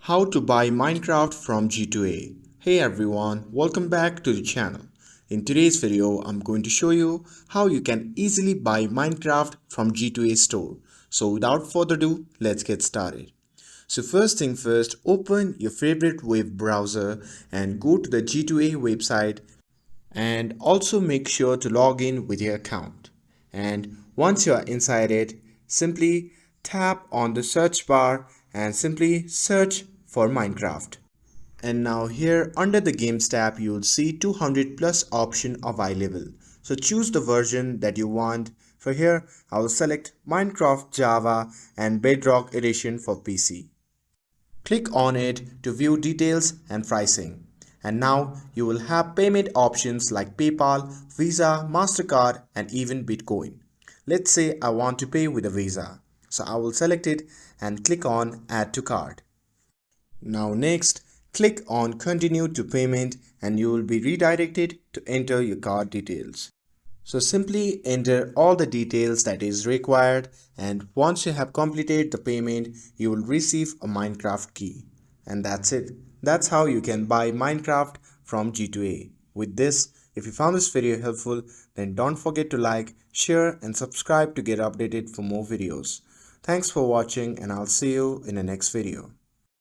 How to buy Minecraft from G2A. Hey everyone, welcome back to the channel. In today's video, I'm going to show you how you can easily buy Minecraft from G2A store. So without further ado, let's get started. So first thing first, open your favorite web browser and go to the G2A website, and also make sure to log in with your account. And once you are inside it, simply tap on the search bar and simply search for Minecraft. And now here under the games tab, you will see 200 plus option available. So choose the version that you want. For here, I will select Minecraft Java and Bedrock Edition for PC. Click on it to view details and pricing. And now you will have payment options like PayPal, Visa, MasterCard and even Bitcoin. Let's say I want to pay with a Visa. So I will select it and click on Add to Card. Now next, click on Continue to Payment and you will be redirected to enter your card details. So simply enter all the details that is required, and once you have completed the payment, you will receive a Minecraft key. And that's it. That's how you can buy Minecraft from G2A. With this, if you found this video helpful, then don't forget to like, share and subscribe to get updated for more videos. Thanks for watching and I'll see you in the next video.